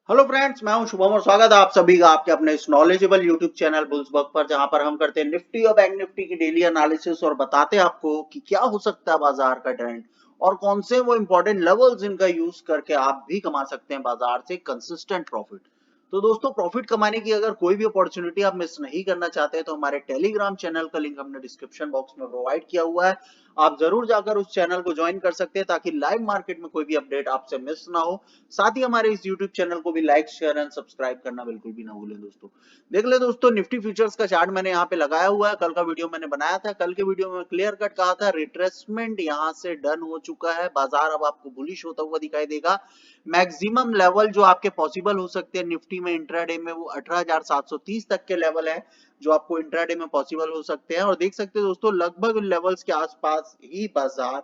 Hello friends, मैं हूं शुभम और स्वागत है आप सभी का आपके अपने इस नॉलेजेबल यूट्यूब चैनल बुल्सबर्ग पर, जहां पर हम करते हैं निफ्टी और बैंक निफ्टी की डेली एनालिसिस और बताते हैं आपको कि क्या हो सकता है बाजार का ट्रेंड और कौन से वो इंपॉर्टेंट लेवल्स इनका यूज करके आप भी कमा सकते हैं बाजार से कंसिस्टेंट प्रॉफिट। तो दोस्तों, प्रॉफिट कमाने की अगर कोई भी अपॉर्चुनिटी आप मिस नहीं करना चाहते तो हमारे टेलीग्राम चैनल का लिंक हमने डिस्क्रिप्शन बॉक्स में प्रोवाइड किया हुआ है। आप जरूर जाकर उस चैनल को ज्वाइन कर सकते हैं ताकि लाइव मार्केट में कोई भी अपडेट आपसे मिस ना हो। साथ ही हमारे इस YouTube चैनल को भी लाइक शेयर एंड सब्सक्राइब करना बिल्कुल भी ना भूलें दोस्तों। देख ले दोस्तों, निफ्टी फ्यूचर्स का चार्ट मैंने यहाँ पे लगाया हुआ है। कल का वीडियो मैंने बनाया था। कल के वीडियो में क्लियर कट कहा था रिट्रेसमेंट यहाँ से डन हो चुका है। बाजार अब आपको बुलिश होता हुआ दिखाई देगा। मैक्सिमम लेवल जो आपके पॉसिबल हो सकते हैं निफ्टी में इंट्राडे में, वो 18,730 तक के लेवल है जो आपको इंट्राडे में पॉसिबल हो सकते हैं। और देख सकते हैं दोस्तों, लगभग उन लेवल्स के आसपास ही बाजार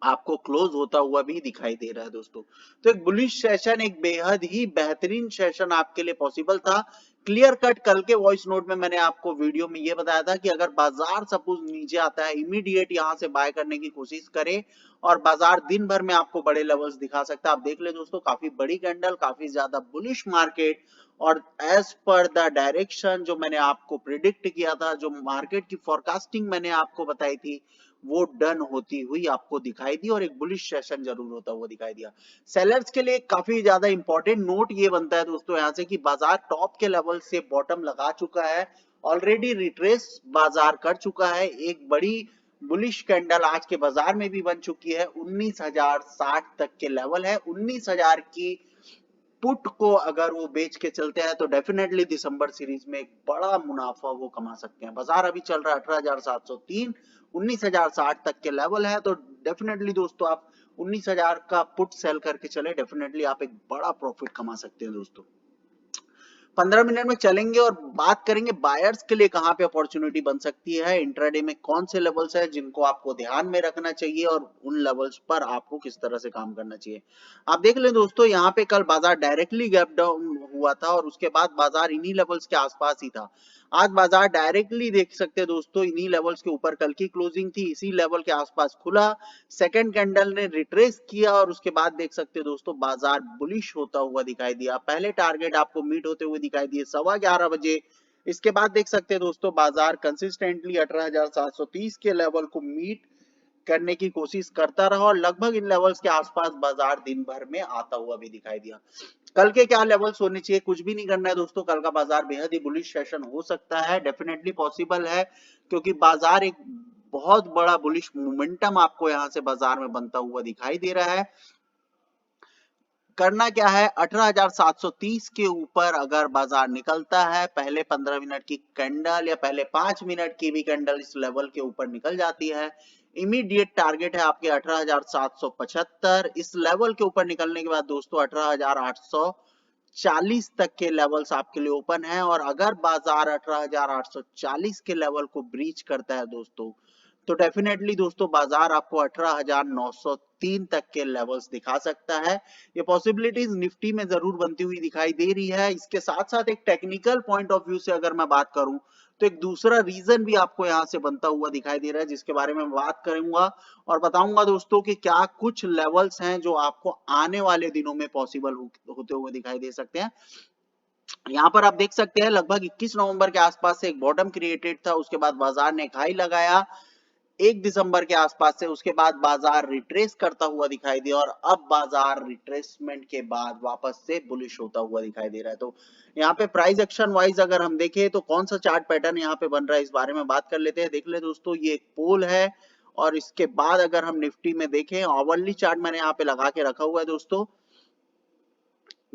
आपको क्लोज होता हुआ भी दिखाई दे रहा है दोस्तों। तो एक बुलिश सेशन, एक बेहद ही बेहतरीन सेशन आपके लिए पॉसिबल था। क्लियर कट कल के वॉइस नोट में मैंने आपको वीडियो में ये बताया था कि अगर बाजार सपोज नीचे आता है, इमीडिएट यहां से बाय करने की कोशिश करें और बाजार दिन भर में आपको बड़े लेवल्स दिखा सकता है। आप देख ले दोस्तों, काफी बड़ी कैंडल, काफी ज्यादा बुलिश मार्केट। और एज पर द डायरेक्शन जो मैंने आपको प्रिडिक्ट किया था, जो मार्केट की फोरकास्टिंग मैंने आपको बताई थी, वो डन होती हुई आपको दिखाई दी और एक बुलिश सेशन जरूर होता हुआ दिखाई दिया। सेलर्स के लिए काफी ज्यादा इंपॉर्टेंट नोट ये बनता है दोस्तों यहां से कि बाजार टॉप के लेवल से बॉटम लगा चुका है, ऑलरेडी रिट्रेस बाजार कर चुका है। एक बड़ी बुलिश कैंडल आज के बाजार में भी बन चुकी है। 19,060 तक के लेवल है। 19,000 की पुट को अगर वो बेच के चलते हैं तो डेफिनेटली दिसंबर सीरीज में एक बड़ा मुनाफा वो कमा सकते हैं। बाजार अभी चल रहा है 18,703, 19,060 तक के लेवल है। तो डेफिनेटली दोस्तों, आप 19,000 का पुट सेल करके चले, डेफिनेटली आप एक बड़ा प्रॉफिट कमा सकते हैं दोस्तों। 15 मिनट में चलेंगे और बात करेंगे बायर्स के लिए कहां पे अपॉर्चुनिटी बन सकती है, इंट्राडे में कौन से लेवल्स है जिनको आपको ध्यान में रखना चाहिए और उन लेवल्स पर आपको किस तरह से काम करना चाहिए। आप देख लें दोस्तों, यहाँ पे कल बाजार डायरेक्टली गैप डाउन हुआ था और उसके बाद बाजार इन्हीं लेवल्स के आसपास ही था। आज बाजार डायरेक्टली देख सकते हैं दोस्तों, इन्हीं लेवल्स के ऊपर कल की क्लोजिंग थी, इसी लेवल के आसपास खुला। सेकंड कैंडल ने रिट्रेस किया और उसके बाद देख सकते हैं दोस्तों, बाजार बुलिश होता हुआ दिखाई दिया। पहले टारगेट आपको मीट होते हुए दिखाई दिए 11:15 बजे। इसके बाद देख सकते हैं दोस्तों, बाजार कंसिस्टेंटली 18,730 के लेवल को मीट करने की कोशिश करता रहा और लगभग इन लेवल्स के आसपास बाजार दिन भर में आता हुआ भी दिखाई दिया। कल के क्या लेवल्स होने चाहिए, कुछ भी नहीं करना है दोस्तों। कल का बाजार बेहद ही बुलिश सेशन हो सकता है, डेफिनेटली पॉसिबल है, क्योंकि बाजार एक बहुत बड़ा बुलिश मोमेंटम आपको यहां से बाजार में बनता हुआ दिखाई दे रहा है। करना क्या है, 18,730 के ऊपर अगर बाजार निकलता है, पहले 15 मिनट की कैंडल या पहले 5 मिनट की भी कैंडल इस लेवल के ऊपर निकल जाती है, इमीडिएट टारगेट है आपके 18,775। इस लेवल के ऊपर निकलने के बाद दोस्तों 18,840 तक के लेवल्स आपके लिए ओपन है। और अगर बाजार 18,840 के लेवल को ब्रीच करता है दोस्तों, तो डेफिनेटली दोस्तों बाजार आपको 18,903 तक के लेवल्स दिखा सकता है। ये पॉसिबिलिटीज निफ्टी में जरूर बनती हुई दिखाई दे रही है। इसके साथ साथ एक टेक्निकल पॉइंट ऑफ व्यू से अगर मैं बात करूं, तो एक दूसरा रीजन भी आपको यहां से बनता हुआ दिखाई दे रहा है, जिसके बारे में बात करूंगा और बताऊंगा दोस्तों कि क्या कुछ लेवल्स हैं जो आपको आने वाले दिनों में पॉसिबल होते हुए दिखाई दे सकते हैं। यहाँ पर आप देख सकते हैं, लगभग 21 नवंबर के आसपास से एक बॉटम क्रिएटेड था, उसके बाद बाजार ने एक हाई लगाया 1 दिसंबर के आसपास से, उसके बाद बाजार रिट्रेस करता हुआ दिखाई दिया और अब बाजार रिट्रेसमेंट के बाद वापस से बुलिश होता हुआ दिखाई दे रहा है। तो यहाँ पे प्राइस एक्शन वाइज अगर हम देखें तो कौन सा चार्ट पैटर्न यहाँ पे बन रहा है, इस बारे में बात कर लेते हैं। देख ले दोस्तों, ये एक पोल है और इसके बाद अगर हम निफ्टी में देखें, आवरली चार्ट मैंने यहाँ पे लगा के रखा हुआ है दोस्तों।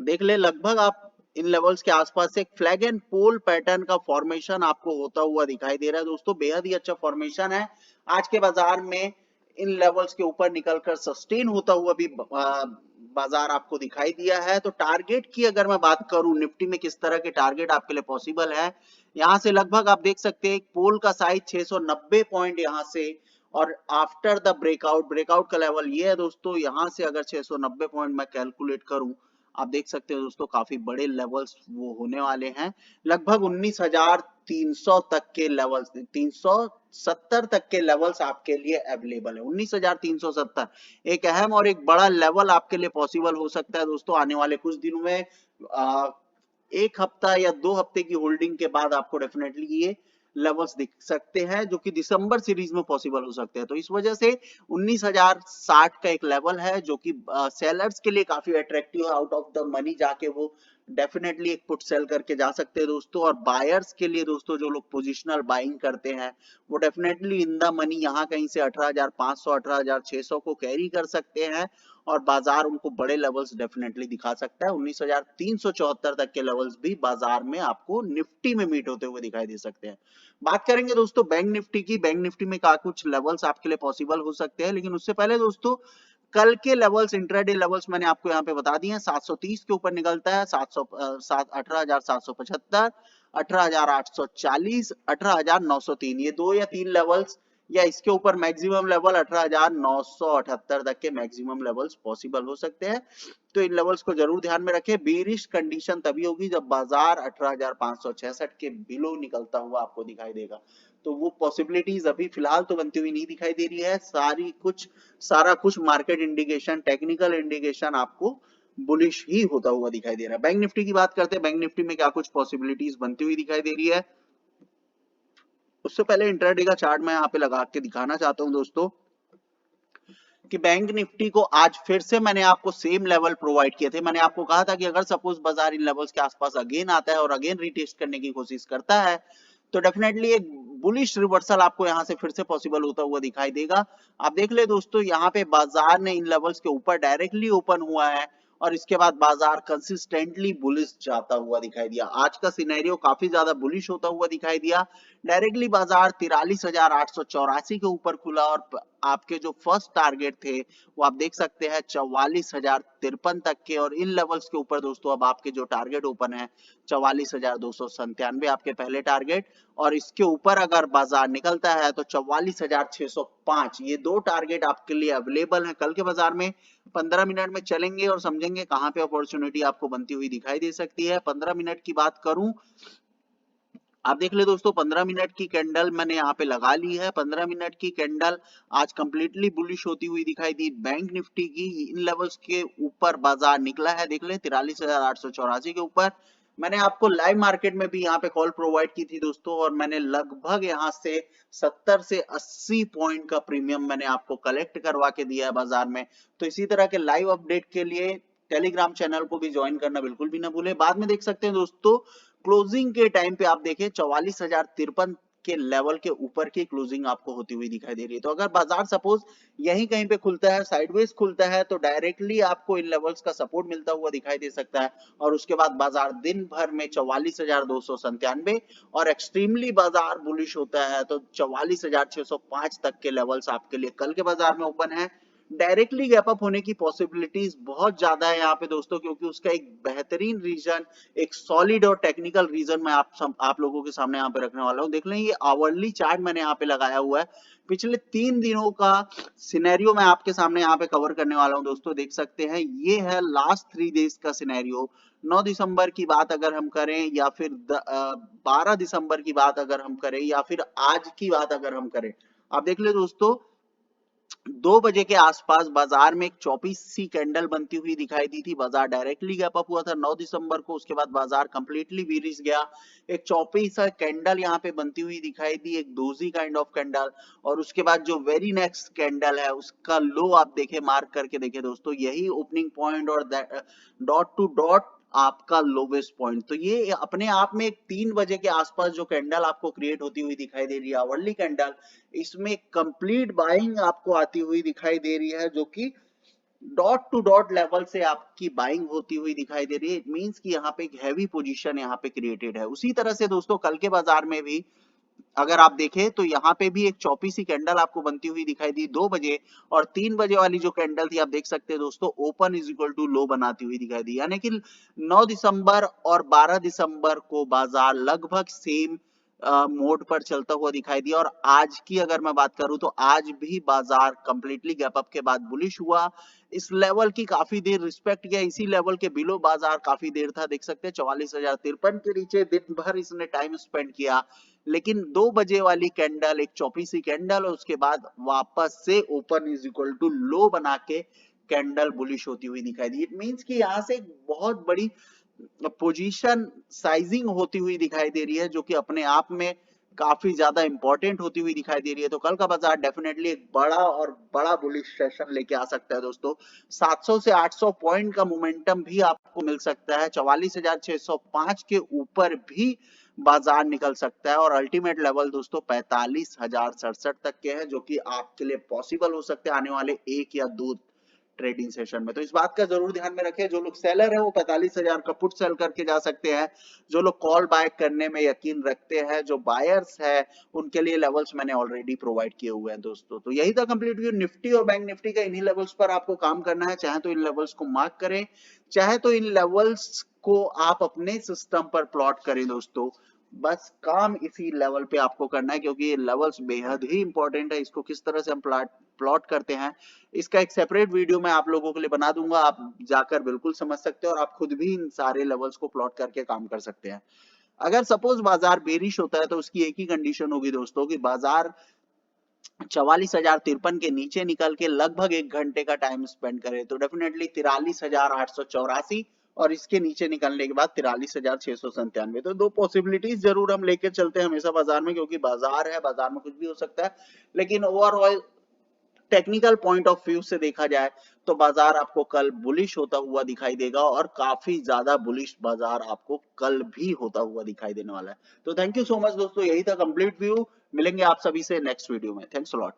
देख ले, लगभग आप इन लेवल्स के आसपास से एक फ्लैग एंड पोल पैटर्न का फॉर्मेशन आपको होता हुआ दिखाई दे रहा है दोस्तों। बेहद ही अच्छा फॉर्मेशन है। आज के बाजार में इन लेवल्स के ऊपर निकलकर सस्टेन होता हुआ भी बाजार आपको दिखाई दिया है। तो टारगेट की अगर मैं बात करूं, निफ्टी में किस तरह के टारगेट आपके लिए पॉसिबल है, यहां से लगभग आप देख सकते हैं पोल का साइज 690 पॉइंट यहां से, और आफ्टर द ब्रेकआउट का लेवल ये है दोस्तों। यहां से अगर 690 पॉइंट मैं कैलकुलेट करूं, आप देख सकते हो दोस्तों, काफी बड़े लेवल्स वो होने वाले हैं। लगभग 19,300 तक के लेवल्स, 300 70 तक के लेवल्स आपके लिए अवेलेबल है। 19,370 एक अहम और एक बड़ा लेवल आपके लिए पॉसिबल हो सकता है दोस्तों आने वाले कुछ दिनों में। आ, एक हफ्ता या 2 हफ्ते की होल्डिंग के बाद आपको डेफिनेटली ये लेवल्स दिख सकते हैं जो कि दिसंबर सीरीज में पॉसिबल हो सकते हैं। तो इस वजह से 19,060 का एक लेवल है जो कि सेलर्स के लिए काफी अट्रैक्टिव है। आउट ऑफ द मनी जाके वो डेफिनेटली एक पुट सेल करके जा सकते हैं दोस्तों। और बायर्स के लिए दोस्तों जो लोग पोजिशनल बाइंग करते हैं वो डेफिनेटली इन द मनी यहाँ कहीं से 18,500 18,600 को कैरी कर सकते हैं और बाजार उनको बड़े लेवल्स डेफिनेटली दिखा सकता है। 19,374 तक के लेवल्स भी बाजार में आपको निफ्टी में मीट होते हुए दिखाई दे सकते हैं। बात करेंगे दोस्तों बैंक निफ्टी की। बैंक निफ्टी में का कुछ लेवल्स आपके लिए पॉसिबल हो सकते हैं, लेकिन उससे पहले दोस्तों कल के लेवल्स, इंट्राडे लेवल्स मैंने आपको यहाँ पे बता दिए हैं। 730 के ऊपर निकलता है 18,775, 18,840, 18,903, ये 2 या 3 लेवल्स या इसके ऊपर मैक्सिमम लेवल 18,978 तक के मैक्सिमम लेवल्स पॉसिबल हो सकते हैं। तो इन लेवल्स को जरूर ध्यान में रखें। बेरिश कंडीशन तभी होगी जब बाजार 18,566 के बिलो निकलता हुआ आपको दिखाई देगा। तो वो पॉसिबिलिटीज अभी फिलहाल तो बनती हुई नहीं दिखाई दे रही है। सारा कुछ मार्केट इंडिकेशन, टेक्निकल इंडिकेशन आपको बुलिश ही होता हुआ दिखाई दे रहा है। बैंक निफ्टी की बात करते हैं। बैंक निफ्टी में क्या कुछ पॉसिबिलिटीज बनती हुई दिखाई दे रही है। उससे पहले इंट्राडे का चार्ट मैं यहाँ पे लगा के दिखाना चाहता हूँ दोस्तों कि बैंक निफ्टी को आज फिर से मैंने आपको सेम लेवल प्रोवाइड किए थे। मैंने आपको कहा था कि अगर सपोज बाजार इन लेवल्स के आसपास अगेन आता है और अगेन रीटेस्ट करने की कोशिश करता है तो डेफिनेटली एक बुलिश रिवर्सल आपको यहां से फिर से पॉसिबल होता हुआ दिखाई देगा। आप देख ले दोस्तों, यहाँ पे बाजार ने इन लेवल्स के ऊपर डायरेक्टली ओपन हुआ है और इसके बाद बाजार कंसिस्टेंटली बुलिश जाता हुआ दिखाई दिया। आज का सिनेरियो काफी ज्यादा बुलिश होता हुआ दिखाई दिया। डायरेक्टली बाजार 43,884 के ऊपर खुला और आपके जो फर्स्ट टारगेट थे वो आप देख सकते हैं 44,053 तक के। और इन लेवल्स के ऊपर दोस्तों अब आपके जो टारगेट ओपन है 44,297 आपके पहले टारगेट, और इसके ऊपर अगर बाजार निकलता है तो 44,605, ये 2 टारगेट आपके लिए अवेलेबल हैं कल के बाजार में। 15 मिनट में चलेंगे और समझेंगे कहां पे अपॉर्चुनिटी आपको बनती हुई दिखाई दे सकती है। 15 मिनट की बात करूं, आप देख ले दोस्तों, 15 मिनट की कैंडल मैंने यहाँ पे लगा ली है। 15 मिनट की कैंडल आज कंप्लीटली बुलिश होती हुई दिखाई दी। बैंक निफ्टी की इन लेवल्स के ऊपर बाजार निकला है, देख ले 43,884 के ऊपर। मैंने आपको लाइव मार्केट में भी यहाँ पे कॉल प्रोवाइड की थी दोस्तों, और मैंने लगभग यहाँ से 70 से 80 पॉइंट का प्रीमियम मैंने आपको कलेक्ट करवा के दिया है बाजार में। तो इसी तरह के लाइव अपडेट के लिए टेलीग्राम चैनल को भी ज्वाइन करना बिल्कुल भी ना भूले। बाद में देख सकते हैं दोस्तों, क्लोजिंग के टाइम पे आप देखें 44,053 के लेवल के ऊपर की क्लोजिंग आपको होती हुई दिखाई दे रही है। तो अगर बाजार सपोज यहीं कहीं पे खुलता है, साइडवेज खुलता है, तो डायरेक्टली आपको इन लेवल्स का सपोर्ट मिलता हुआ दिखाई दे सकता है। और उसके बाद बाजार दिन भर में 44,297 और एक्सट्रीमली बाजार बुलिश होता है तो 44,605 तक के लेवल्स आपके लिए कल के बाजार में ओपन है। डायरेक्टली गैप अप होने की पॉसिबिलिटीज बहुत ज्यादा है यहाँ पे दोस्तों, क्योंकि उसका एक बेहतरीन रीजन, एक सॉलिड और टेक्निकल रीजन मैं आप लोगों के सामने यहाँ पे रखने वाला हूँ। देख लें, ये आवरली चार्ट मैंने यहाँ पे लगाया हुआ है। पिछले 3 दिनों का सिनेरियो मैं आपके सामने यहाँ पे कवर करने वाला हूँ दोस्तों। देख सकते हैं ये है लास्ट 3 डेज का सिनेरियो। 9 दिसंबर की बात अगर हम करें या फिर 12 दिसंबर की बात अगर हम करें या फिर आज की बात अगर हम करें, आप देख ले दोस्तों 2 बजे के आसपास बाजार में एक चौपी सी कैंडल बनती हुई दिखाई दी थी। बाजार डायरेक्टली गैप अप हुआ था 9 दिसंबर को, उसके बाद बाजार कंप्लीटली बीरिश गया। एक चौपी सा कैंडल यहाँ पे बनती हुई दिखाई दी, एक डोजी काइंड ऑफ कैंडल। और उसके बाद जो वेरी नेक्स्ट कैंडल है उसका लो आप देखे, मार्क करके देखे दोस्तों, यही ओपनिंग पॉइंट और डॉट टू डॉट आपका लोवेस्ट पॉइंट। तो ये अपने आप में एक 3 बजे के आसपास जो कैंडल आपको क्रिएट होती हुई दिखाई दे रही है, आवरली कैंडल, इसमें कंप्लीट बाइंग आपको आती हुई दिखाई दे रही है, जो कि डॉट टू डॉट लेवल से आपकी बाइंग होती हुई दिखाई दे रही है। इट मींस कि यहाँ पे एक हैवी पोजीशन यहाँ पे क्रिएटेड है। उसी तरह से दोस्तों कल के बाजार में भी अगर आप देखें तो यहाँ पे भी एक चौपी सी कैंडल आपको बनती हुई दिखाई दी 2 बजे, और 3 बजे वाली जो कैंडल थी आप देख सकते हैं दोस्तों, open is equal to low बनाती हुई दिखाई दी। यानी कि 9 दिसंबर और 12 दिसंबर को बाजार लगभग सेम मोड पर चलता हुआ दिखाई दिया। और आज की अगर मैं बात करूं तो आज भी बाजार कंप्लीटली गैप अप के बाद बुलिश हुआ। इस लेवल की काफी देर रिस्पेक्ट किया, इसी लेवल के बिलो बाजार काफी देर था, देख सकते हैं 44,053 के नीचे दिन भर इसने टाइम स्पेंड किया। लेकिन 2 बजे वाली कैंडल, एक चौपी सी कैंडल, और उसके बाद वापस से open is equal to low बना के कैंडल बुलिश होती हुई दिखाई दी। इट मींस कि यहाँ से एक बहुत बड़ी पोजीशन साइजिंग होती हुई दिखाई दे रही है, जो कि अपने आप में काफी ज्यादा इंपॉर्टेंट होती हुई दिखाई दे रही है। तो कल का बाजार डेफिनेटली एक बड़ा बुलिश सेशन लेके आ सकता है दोस्तों। 700 से 800 पॉइंट का मोमेंटम भी आपको मिल सकता है। 44,605 के ऊपर भी बाजार निकल सकता है, और अल्टीमेट लेवल दोस्तों 45,067 तक के हैं, जो कि आपके लिए पॉसिबल हो सकते हैं आने वाले 1 या 2 ट्रेडिंग सेशन में। तो इस बात का जरूर ध्यान में रखें, जो लोग सेलर है वो 45,000 का पुट सेल करके जा सकते हैं। जो लोग कॉल बाय करने में यकीन रखते हैं, जो बायर्स है, उनके लिए लेवल्स मैंने ऑलरेडी प्रोवाइड किए हुए हैं दोस्तों। तो यही था कंप्लीट व्यू निफ्टी और बैंक निफ्टी का। इन्हीं लेवल्स पर आपको काम करना है, चाहे तो इन लेवल्स को मार्क करें, चाहे तो इन लेवल्स को आप अपने सिस्टम पर प्लॉट करें दोस्तों। बस काम इसी लेवल पे आपको करना है, क्योंकि ये लेवल्स बेहद ही इंपॉर्टेंट है। इसको किस तरह से हम प्लॉट करते हैं, इसका एक सेपरेट वीडियो मैं आप लोगों के लिए बना दूंगा, आप जाकर बिल्कुल समझ सकते हैं और आप खुद भी इन सारे लेवल्स को प्लॉट करके काम कर सकते हैं। अगर सपोज बाजार बेरिश होता है तो उसकी एक ही कंडीशन होगी दोस्तों, कि बाजार 44,053 के नीचे निकल के लगभग 1 घंटे का टाइम स्पेंड करे, तो डेफिनेटली 43,884, और इसके नीचे निकलने के बाद 43,697। तो 2 पॉसिबिलिटीज जरूर हम लेके चलते हैं हमेशा बाजार में, क्योंकि बाजार है, बाजार में कुछ भी हो सकता है। लेकिन overall technical point of view से देखा जाए तो बाजार आपको कल बुलिश होता हुआ दिखाई देगा, और काफी ज्यादा बुलिश बाजार आपको कल भी होता हुआ दिखाई देने वाला है। तो थैंक यू सो मच दोस्तों, यही था कंप्लीट व्यू। मिलेंगे आप सभी से नेक्स्ट वीडियो में। Thanks a lot.